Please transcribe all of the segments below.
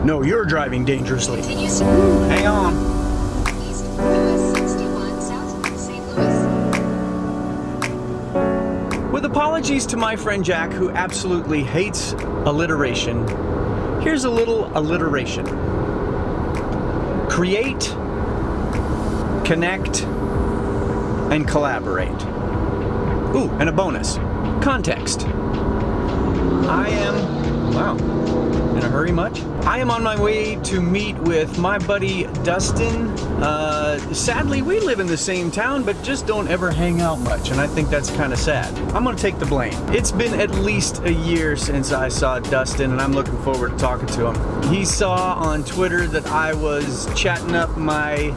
No, you're driving dangerously. Hang on. East US 61 south of St. Louis. With apologies to my friend Jack, who absolutely hates alliteration, here's a little alliteration. Create, connect, and collaborate. Ooh, and a bonus. Context. I am, wow, in a hurry much? I am on my way to meet with my buddy Dustin. Sadly, we live in the same town, but just don't ever hang out much, and I think that's kind of sad. I'm gonna take the blame. It's been at least a year since I saw Dustin, and I'm looking forward to talking to him. He saw on Twitter that I was chatting up my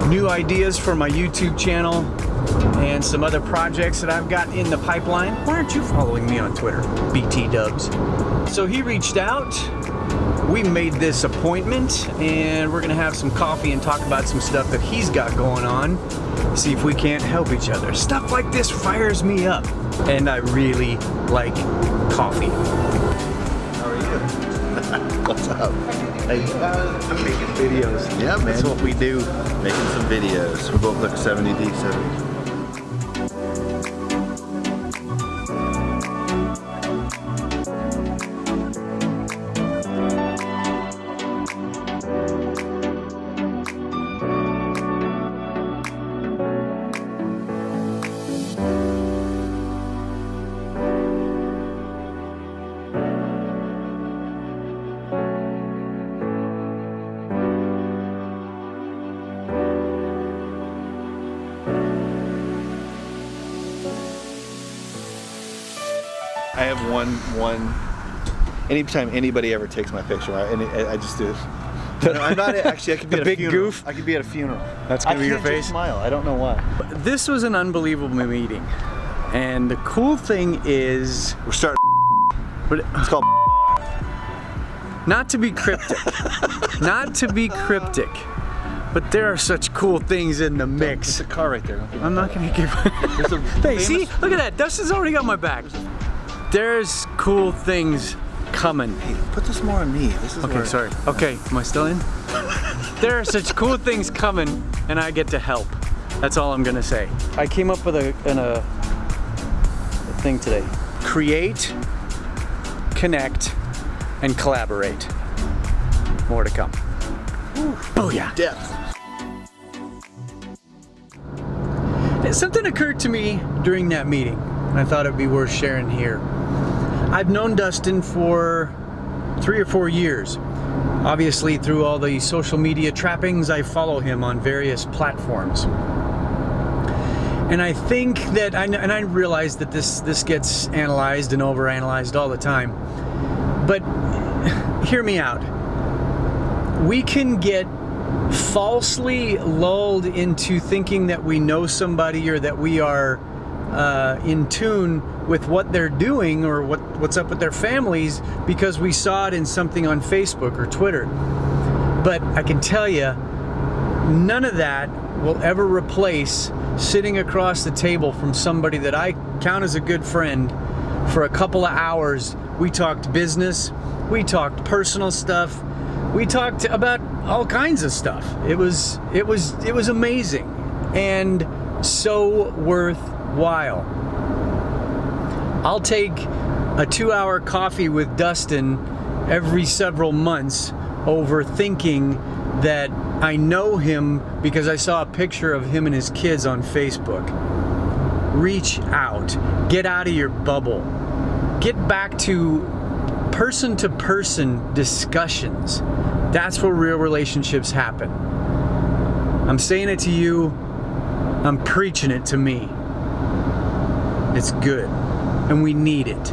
new ideas for my YouTube channel and some other projects that I've got in the pipeline. Why aren't you following me on Twitter, BT Dubs? So he reached out, we made this appointment, and we're gonna have some coffee and talk about some stuff that he's got going on, see if we can't help each other. Stuff like this fires me up, and I really like coffee. How are you? What's up? Hey, I'm making videos. Yeah, man. That's what we do. Making some videos. We both look 70 decent. I have one. Anytime anybody ever takes my picture, I just do. I'm not actually. I could be The at a big funeral. goof? I could be at a funeral. That's gonna be your I can't face? just smile. I don't know why. This was an unbelievable meeting, and the cool thing is, We're starting. but It's called. not to be cryptic, not to be cryptic, but there are such cool things in the mix. There's a car right there. I'm not gonna give. There's a Hey, famous- see, look at that. Dustin's already got my back. There's cool things coming. Hey, put this more on me. This is Okay, where- sorry. Okay, am I still in? There are such cool things coming, and I get to help. That's all I'm gonna say. I came up with a thing today. Create, connect, and collaborate. More to come. Oh yeah. Depth. Something occurred to me during that meeting, and I thought it'd be worth sharing here. I've known Dustin for 3 or 4 years. Obviously, through all the social media trappings, I follow him on various platforms. And I think that, and I realize that this gets analyzed and overanalyzed all the time, but hear me out. We can get falsely lulled into thinking that we know somebody or that we are in tune with what they're doing or what's up with their families because we saw it in something on Facebook or Twitter. But I can tell you, none of that will ever replace sitting across the table from somebody that I count as a good friend for a couple of hours. We talked business, we talked personal stuff, we talked about all kinds of stuff. It was amazing and so worthwhile. I'll take a 2-hour coffee with Dustin every several months over thinking that I know him because I saw a picture of him and his kids on Facebook. Reach out. Get out of your bubble. Get back to person-to-person discussions. That's where real relationships happen. I'm saying it to you. I'm preaching it to me. It's good. And we need it.